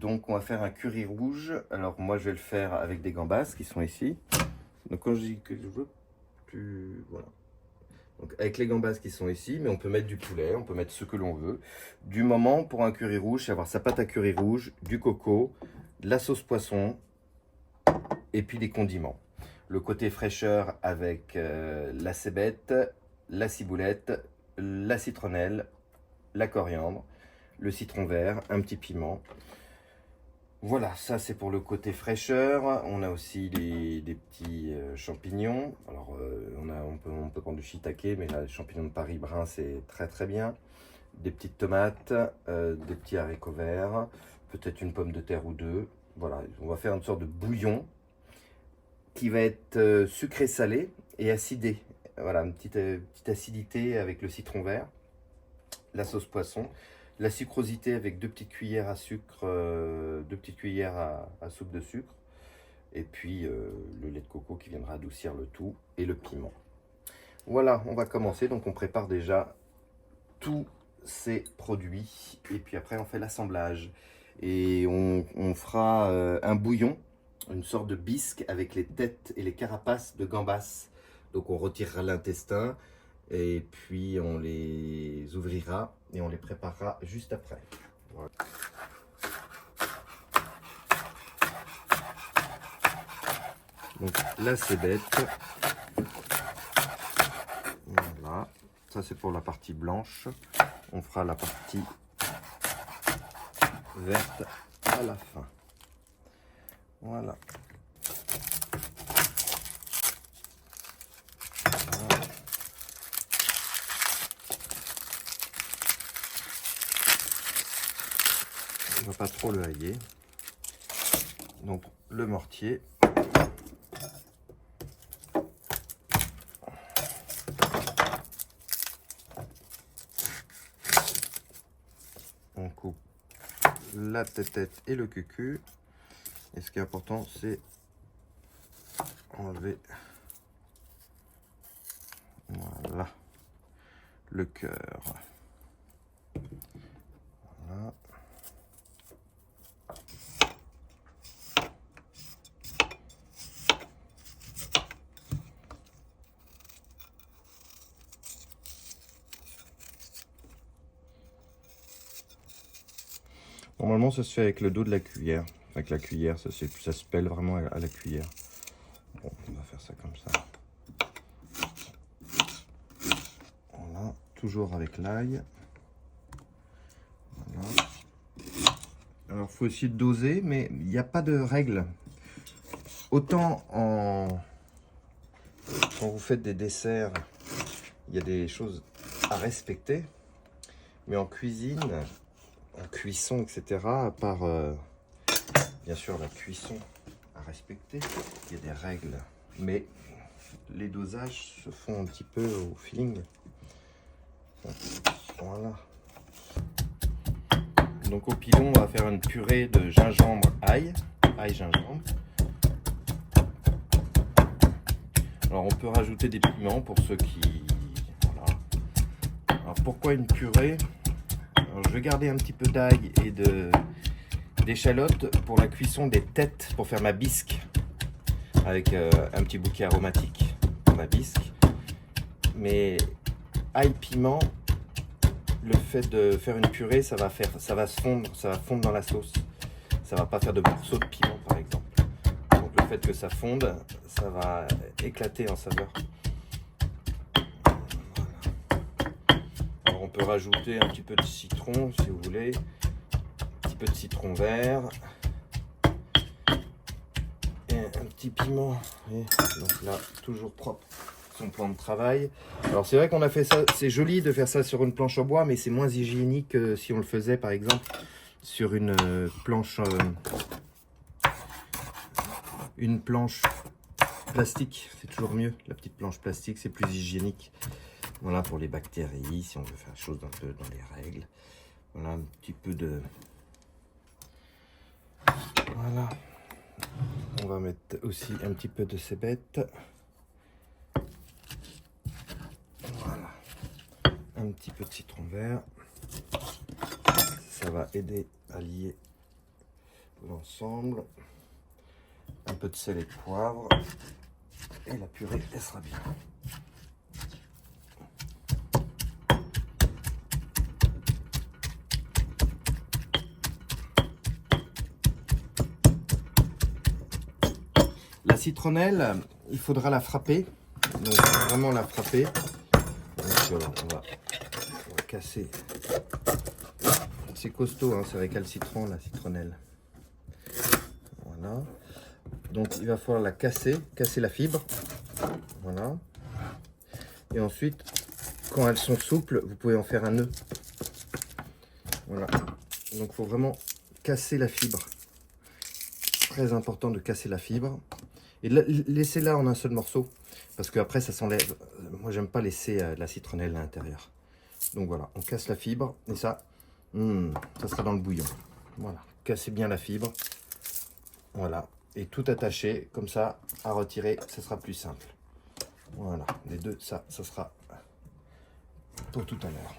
Donc on va faire un curry rouge. Alors moi je vais le faire avec des gambas qui sont ici. Donc quand je dis que je veux plus... Voilà. Donc avec les gambas qui sont ici, mais on peut mettre du poulet, on peut mettre ce que l'on veut. Du moment pour un curry rouge, c'est avoir sa pâte à curry rouge, du coco, de la sauce poisson et puis des condiments. Le côté fraîcheur avec la cébette, la ciboulette, la citronnelle, la coriandre, le citron vert, un petit piment. Voilà, ça c'est pour le côté fraîcheur. On a aussi des petits champignons. Alors on peut prendre du shiitake, mais là, les champignons de Paris brun c'est très très bien. Des petites tomates, des petits haricots verts, peut-être une pomme de terre ou deux. Voilà, on va faire une sorte de bouillon qui va être sucré-salé et acidé. Voilà, une petite acidité avec le citron vert, la sauce poisson, la sucrosité avec 2 petites cuillères à sucre, 2 petites cuillères à soupe de sucre, et puis le lait de coco qui viendra adoucir le tout, et le piment. Voilà, on va commencer. Donc on prépare déjà tous ces produits, et puis après on fait l'assemblage. Et on fera un bouillon, une sorte de bisque avec les têtes et les carapaces de gambas. Donc on retirera l'intestin et puis on les ouvrira et on les préparera juste après. Voilà. Donc là c'est bête. Voilà, ça c'est pour la partie blanche. On fera la partie verte à la fin. Voilà. On ne va pas trop le hailler. Donc le mortier. On coupe la tête et le cucu. Et ce qui est important, c'est enlever voilà le cœur. Voilà. Normalement, ça se fait avec le dos de la cuillère. Avec la cuillère, ça se pèle vraiment à la cuillère. Bon, on va faire ça comme ça. Voilà, toujours avec l'ail. Voilà. Alors, il faut aussi doser, mais il n'y a pas de règle. Autant quand vous faites des desserts, il y a des choses à respecter. Mais en cuisine, en cuisson, etc., à part bien sûr la cuisson à respecter, il y a des règles. Mais les dosages se font un petit peu au feeling. Voilà. Donc au pilon, on va faire une purée de gingembre, ail gingembre. Alors on peut rajouter des piments pour ceux qui... Voilà. Alors pourquoi une purée? Alors, je vais garder un petit peu d'ail et d'échalotes pour la cuisson des têtes, pour faire ma bisque. Avec un petit bouquet aromatique pour ma bisque. Mais ail, piment, le fait de faire une purée, ça va fondre dans la sauce. Ça va pas faire de morceaux de piment par exemple. Donc le fait que ça fonde, ça va éclater en saveur. Voilà. Alors on peut rajouter un petit peu de citron si vous voulez, un petit peu de citron vert et un petit piment. Et donc là, toujours propre. Son plan de travail. Alors c'est vrai qu'on a fait ça, c'est joli de faire ça sur une planche en bois, mais c'est moins hygiénique que si on le faisait par exemple sur une planche plastique. C'est toujours mieux, la petite planche plastique, c'est plus hygiénique. Voilà pour les bactéries, si on veut faire les choses un peu dans les règles. Voilà un petit peu de... Voilà. On va mettre aussi un petit peu de cébette. Voilà, un petit peu de citron vert, ça va aider à lier ensemble. Un peu de sel et de poivre. Et la purée, elle sera bien. La citronnelle, il faudra la frapper. Donc vraiment la frapper. Donc on va casser. C'est costaud, hein, c'est récalcitrant la citronnelle. Voilà. Donc il va falloir la casser la fibre. Voilà. Et ensuite, quand elles sont souples, vous pouvez en faire un nœud. Voilà. Donc il faut vraiment casser la fibre. Très important de casser la fibre. Et laissez-la en un seul morceau. Parce qu'après ça s'enlève. Moi j'aime pas laisser la citronnelle à l'intérieur. Donc voilà, on casse la fibre. Et ça, ça sera dans le bouillon. Voilà. Cassez bien la fibre. Voilà. Et tout attaché, comme ça, à retirer, ce sera plus simple. Voilà, les deux, ça sera pour tout à l'heure.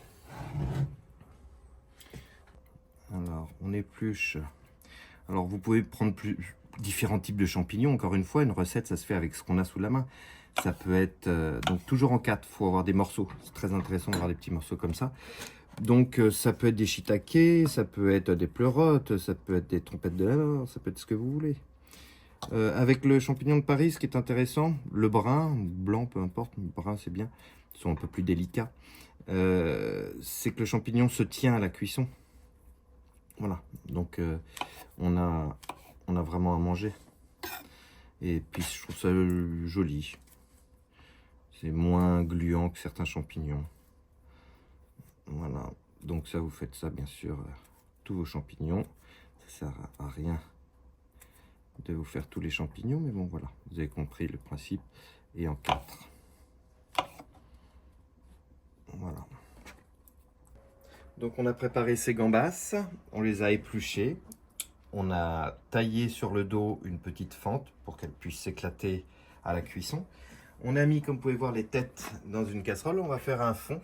Alors, on épluche. Alors, vous pouvez prendre différents types de champignons. Encore une fois, une recette, ça se fait avec ce qu'on a sous la main. Ça peut être, donc toujours en 4, il faut avoir des morceaux. C'est très intéressant d'avoir des petits morceaux comme ça. Donc, ça peut être des shiitake, ça peut être des pleurotes, ça peut être des trompettes de la mort, ça peut être ce que vous voulez. Avec le champignon de Paris, ce qui est intéressant, le brun, blanc, peu importe, le brun c'est bien, ils sont un peu plus délicats, c'est que le champignon se tient à la cuisson. Voilà, donc on a vraiment à manger. Et puis je trouve ça joli. C'est moins gluant que certains champignons. Voilà, donc ça vous faites ça bien sûr, tous vos champignons, ça sert à rien de vous faire tous les champignons, mais bon voilà, vous avez compris le principe. Et en 4. Voilà. Donc on a préparé ces gambas, on les a épluchées, on a taillé sur le dos une petite fente pour qu'elle puisse s'éclater à la cuisson. On a mis, comme vous pouvez voir, les têtes dans une casserole. On va faire un fond,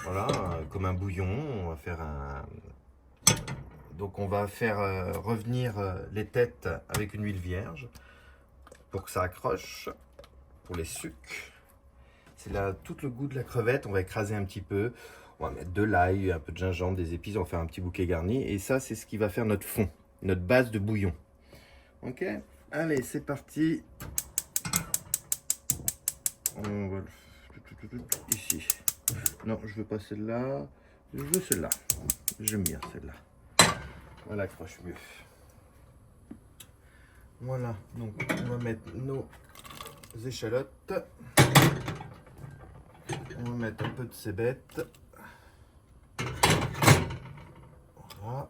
voilà, comme un bouillon. On va faire un... Donc on va faire revenir les têtes avec une huile vierge pour que ça accroche, pour les sucs. C'est là tout le goût de la crevette. On va écraser un petit peu. On va mettre de l'ail, un peu de gingembre, des épices. On va faire un petit bouquet garni. Et ça, c'est ce qui va faire notre fond, notre base de bouillon. Ok, allez, c'est parti. On va ici. Non, je veux pas celle-là. Je veux celle-là. J'aime bien celle-là. Elle accroche mieux. Voilà, donc on va mettre nos échalotes. On va mettre un peu de cébette. Voilà.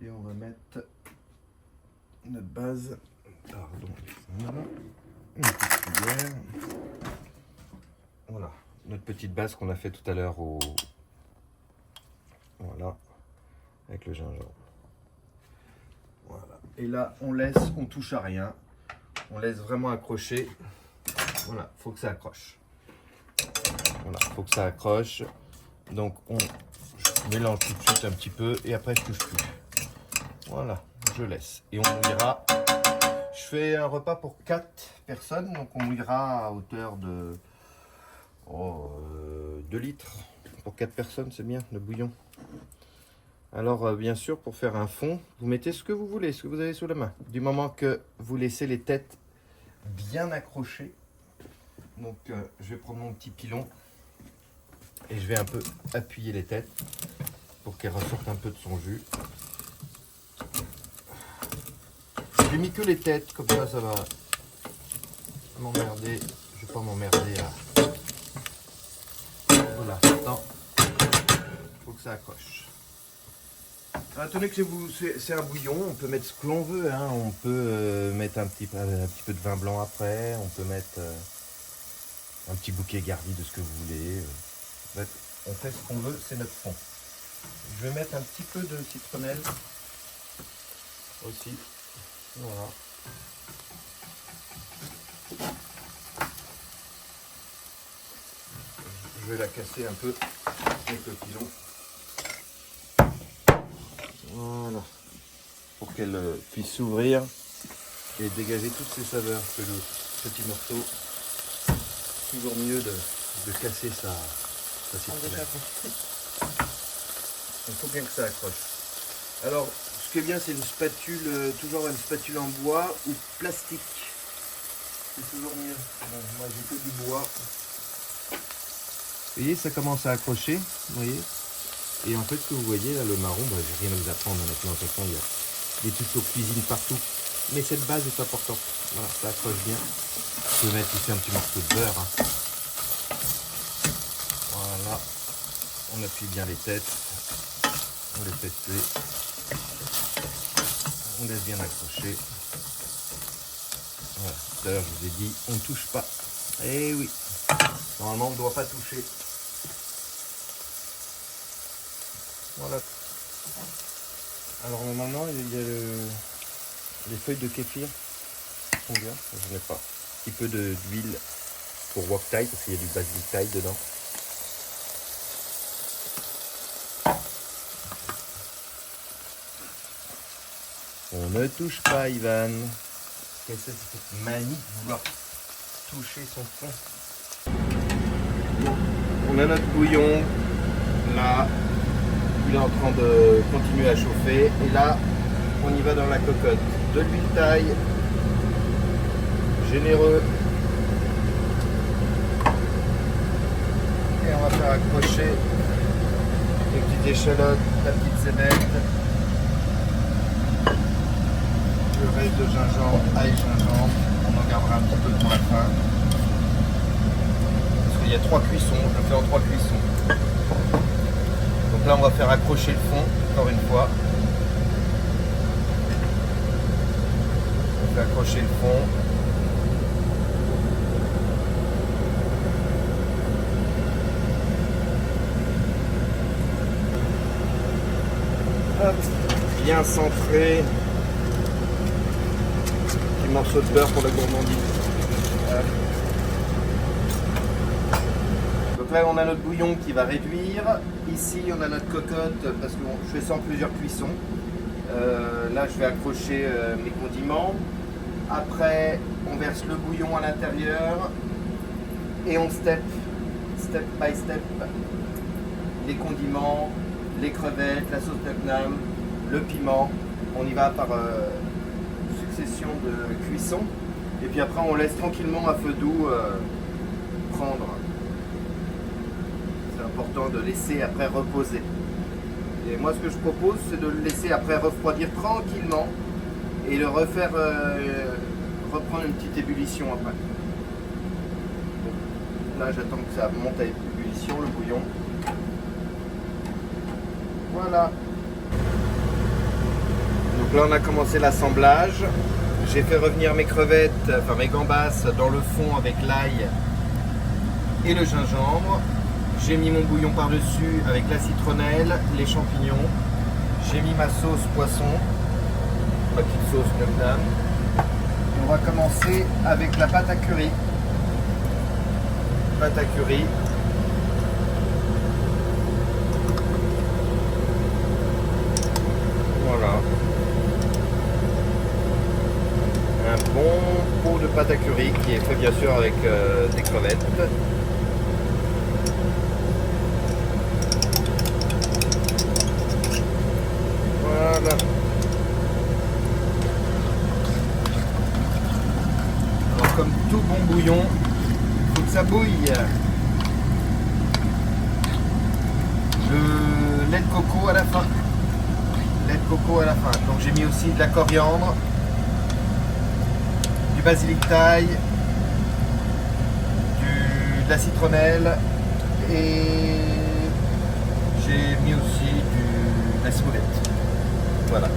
Et on va mettre notre base. Pardon. Voilà. Une petite cuillère. Voilà, notre petite base qu'on a fait tout à l'heure au... Voilà, avec le gingembre. Voilà. Et là, on laisse, on touche à rien. On laisse vraiment accrocher. Voilà, faut que ça accroche. Voilà, faut que ça accroche. Donc, on mélange tout de suite un petit peu et après, je touche plus. Voilà, je laisse. Et on mouillera. Je fais un repas pour 4 personnes. Donc, on mouillera à hauteur de 2 litres. Pour 4 personnes, c'est bien, le bouillon. Alors, bien sûr, pour faire un fond, vous mettez ce que vous voulez, ce que vous avez sous la main. Du moment que vous laissez les têtes bien accrochées. Donc, je vais prendre mon petit pilon et je vais un peu appuyer les têtes pour qu'elles ressortent un peu de son jus. J'ai mis que les têtes, comme ça va m'emmerder. Je vais pas m'emmerder à... Voilà, maintenant, il faut que ça accroche. Tenez que c'est un bouillon, on peut mettre ce que l'on veut, hein. On peut mettre un petit peu de vin blanc après, on peut mettre un petit bouquet garni de ce que vous voulez. On fait ce qu'on veut, c'est notre fond. Je vais mettre un petit peu de citronnelle aussi. Voilà. Je vais la casser un peu avec le pilon. Voilà. Pour pour qu'elle puisse s'ouvrir et dégager toutes ses saveurs. Que le petit morceau, toujours mieux de casser sa citronnelle. Il faut bien que ça accroche. Alors, ce qui est bien, c'est une spatule, toujours une spatule en bois ou plastique. C'est toujours mieux. Bon, moi, j'ai que du bois. Vous voyez, ça commence à accrocher. Vous voyez. Et en fait, ce que vous voyez là, le marron, bah, j'ai rien à vous apprendre maintenant. De toute façon, il y a des tutos cuisine partout. Mais cette base est importante. Voilà, ça accroche bien. Je peux mettre ici un petit morceau de beurre. Hein. Voilà. On appuie bien les têtes. On les fait tuer. On laisse bien accrocher. Voilà. Tout à l'heure, je vous ai dit, on ne touche pas. Eh oui. Normalement, on ne doit pas toucher. Voilà. Alors normalement, il y a les feuilles de kéfir qui sont bien. Je n'ai pas. Un petit peu d'huile pour wok thai parce qu'il y a du basilic thai dedans. On ne touche pas, Ivan. Quelle c'est cette manie de vouloir toucher son fond. On a notre bouillon là. Il est en train de continuer à chauffer. Et là, on y va dans la cocotte. De l'huile thaï. Généreux. Et on va faire accrocher les petites échalotes, la petite cébette. Le reste de gingembre, ail, gingembre. On en gardera un petit peu pour la fin. Parce qu'il y a 3 cuissons. Je le fais en 3 cuissons. Donc là, on va faire accrocher le fond, encore une fois. On fait accrocher le fond. Hop, bien centré. Petit morceau de beurre pour la gourmandise. Hop. Donc là, on a notre bouillon qui va réduire. Ici, on a notre cocotte parce que je fais ça en plusieurs cuissons. Là, je vais accrocher mes condiments. Après, on verse le bouillon à l'intérieur et on step by step, les condiments, les crevettes, la sauce Vietnam, le piment. On y va par succession de cuissons. Et puis après, on laisse tranquillement à feu doux prendre. C'est important de laisser après reposer. Et moi, ce que je propose, c'est de le laisser après refroidir tranquillement et le refaire reprendre une petite ébullition après. Donc, là, j'attends que ça monte à ébullition, le bouillon. Voilà. Donc là, on a commencé l'assemblage. J'ai fait revenir mes crevettes, enfin mes gambas dans le fond avec l'ail et le gingembre. J'ai mis mon bouillon par-dessus avec la citronnelle, les champignons. J'ai mis ma sauce poisson, ma petite sauce Vietnam. On va commencer avec la pâte à curry. Pâte à curry. Voilà. Un bon pot de pâte à curry qui est fait bien sûr avec des crevettes. Voilà. Alors comme tout bon bouillon, il faut que ça bouille. Le lait de coco à la fin. Lait de coco à la fin. Donc j'ai mis aussi de la coriandre, du basilic thaï, de la citronnelle et j'ai mis aussi de la ciboulette. Voilà.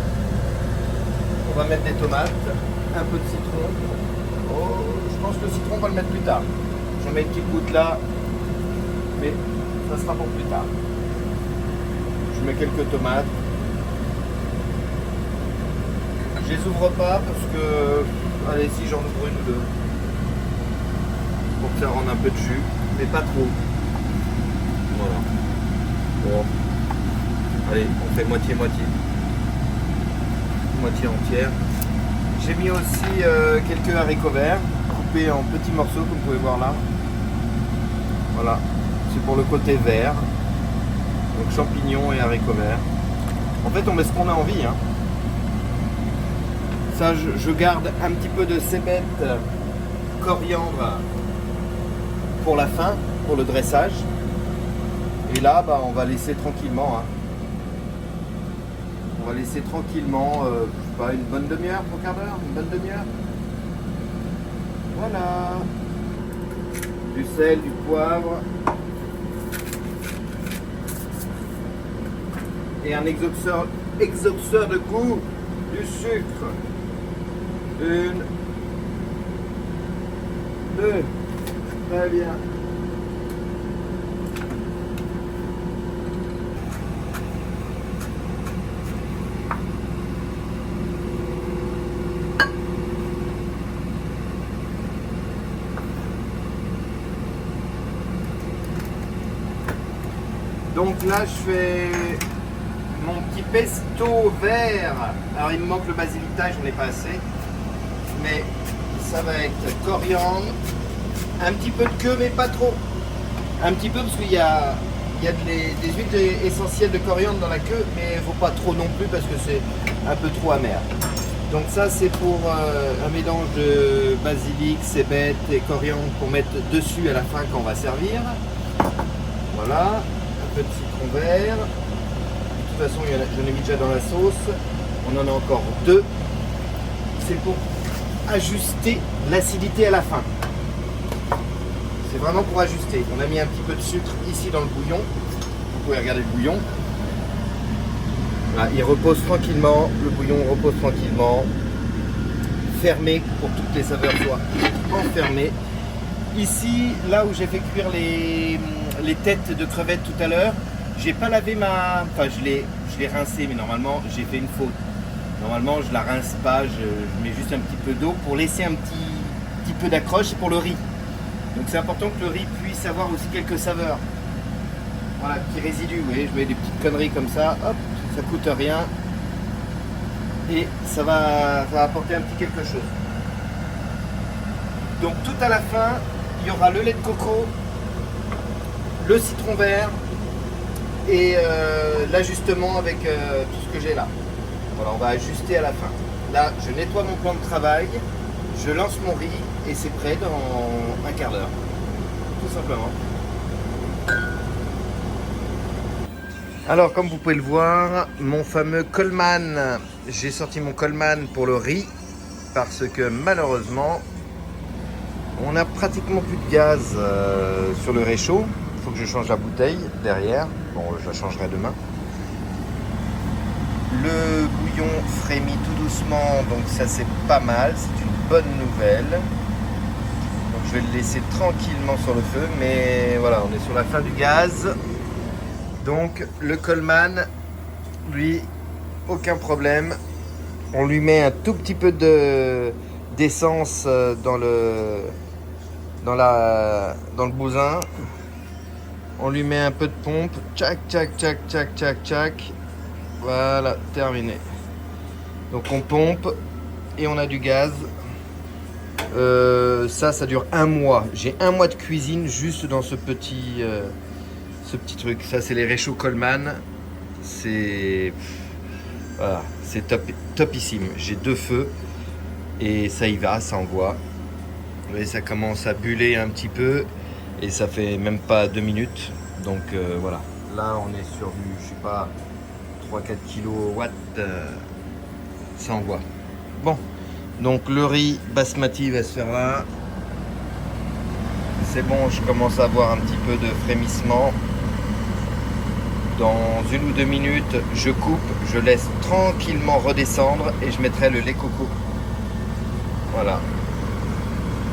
On va mettre des tomates, un peu de citron. Oh, je pense que le citron, on va le mettre plus tard. J'en mets une petite goutte là, mais ça sera pour plus tard. Je mets quelques tomates. Je les ouvre pas parce que, allez, si j'en ouvre une ou deux, pour que ça rende un peu de jus, mais pas trop. Voilà. Bon. Allez, on fait moitié-moitié. moitié entière. J'ai mis aussi quelques haricots verts coupés en petits morceaux comme vous pouvez voir là. Voilà, c'est pour le côté vert. Donc champignons et haricots verts. En fait on met ce qu'on a envie. Hein. Ça je garde un petit peu de cébette, coriandre pour la fin, pour le dressage. Et là bah, on va laisser tranquillement. Hein. On va laisser tranquillement, je sais pas, une bonne demi-heure, un quart d'heure, une bonne demi-heure. Voilà. Du sel, du poivre. Et un exauceur de goût, du sucre. 1, 2, très bien. Donc là je fais mon petit pesto vert. Alors il me manque le basilic, j'en ai pas assez. Mais ça va être coriandre, un petit peu de queue mais pas trop. Un petit peu parce qu'il y a des huiles essentielles de coriandre dans la queue, mais il ne faut pas trop non plus parce que c'est un peu trop amer. Donc ça c'est pour un mélange de basilic, cébette et coriandre pour mettre dessus à la fin quand on va servir. Voilà, un peu de citron vert. De toute façon j'en ai mis déjà dans la sauce. On en a encore 2. C'est pour ajuster l'acidité à la fin. C'est vraiment pour ajuster. On a mis un petit peu de sucre ici dans le bouillon. Vous pouvez regarder le bouillon. Là, il repose tranquillement. Le bouillon repose tranquillement. Fermé pour que toutes les saveurs soient enfermées. Ici, là où j'ai fait cuire les têtes de crevettes tout à l'heure, j'ai pas lavé ma... Enfin, je l'ai rincé, mais normalement, j'ai fait une faute. Normalement, je la rince pas, je mets juste un petit peu d'eau pour laisser un petit peu d'accroche pour le riz. Donc c'est important que le riz puisse avoir aussi quelques saveurs. Voilà, petits résidus, vous voyez, je mets des petites conneries comme ça, hop, ça coûte rien. Et ça va apporter un petit quelque chose. Donc tout à la fin, il y aura le lait de coco, le citron vert et l'ajustement avec tout ce que j'ai là. Voilà, on va ajuster à la fin. Là, je nettoie mon plan de travail, je lance mon riz et c'est prêt dans un quart d'heure. Tout simplement. Alors, comme vous pouvez le voir, mon fameux Coleman, j'ai sorti mon Coleman pour le riz parce que malheureusement, on n'a pratiquement plus de gaz sur le réchaud. Il faut que je change la bouteille derrière. Bon, je la changerai demain. Le bouillon frémit tout doucement, donc ça c'est pas mal, c'est une bonne nouvelle. Donc je vais le laisser tranquillement sur le feu, mais voilà, on est sur la fin du gaz. Donc le Coleman, lui, aucun problème. On lui met un tout petit peu d'essence dans le bousin. On lui met un peu de pompe, tchac, tchac, tchac, tchac, tchac, tchac. Voilà, terminé. Donc on pompe et on a du gaz. Ça dure 1 mois. J'ai 1 mois de cuisine juste dans ce petit truc. Ça, c'est les réchauds Coleman. C'est voilà, c'est topissime. J'ai 2 feux et ça y va, ça envoie. Vous voyez, ça commence à buller un petit peu et ça fait même pas 2 minutes. Donc voilà. Là, on est sur du, je sais pas, 3-4 kW, ça envoie. Bon, donc le riz basmati va se faire là. C'est bon, je commence à avoir un petit peu de frémissement. Dans 1 ou 2 minutes, je coupe, je laisse tranquillement redescendre et je mettrai le lait coco. Voilà.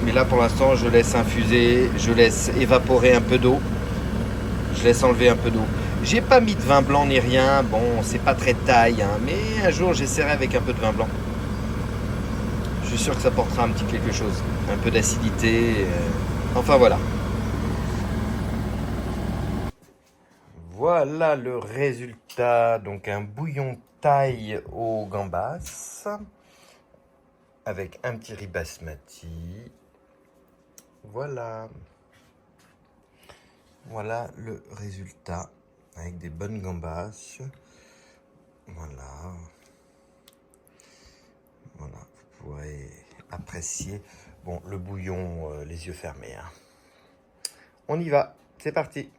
Mais là pour l'instant, je laisse infuser, je laisse évaporer un peu d'eau. Je laisse enlever un peu d'eau. J'ai pas mis de vin blanc ni rien, bon c'est pas très taille, hein, mais un jour j'essaierai avec un peu de vin blanc. Je suis sûr que ça portera un petit quelque chose, un peu d'acidité, enfin voilà. Voilà le résultat, donc un bouillon taille aux gambas avec un petit riz basmati. Voilà. Voilà le résultat avec des bonnes gambas. Voilà. Voilà, vous pourrez apprécier. Bon, le bouillon, les yeux fermés, hein. On y va, c'est parti.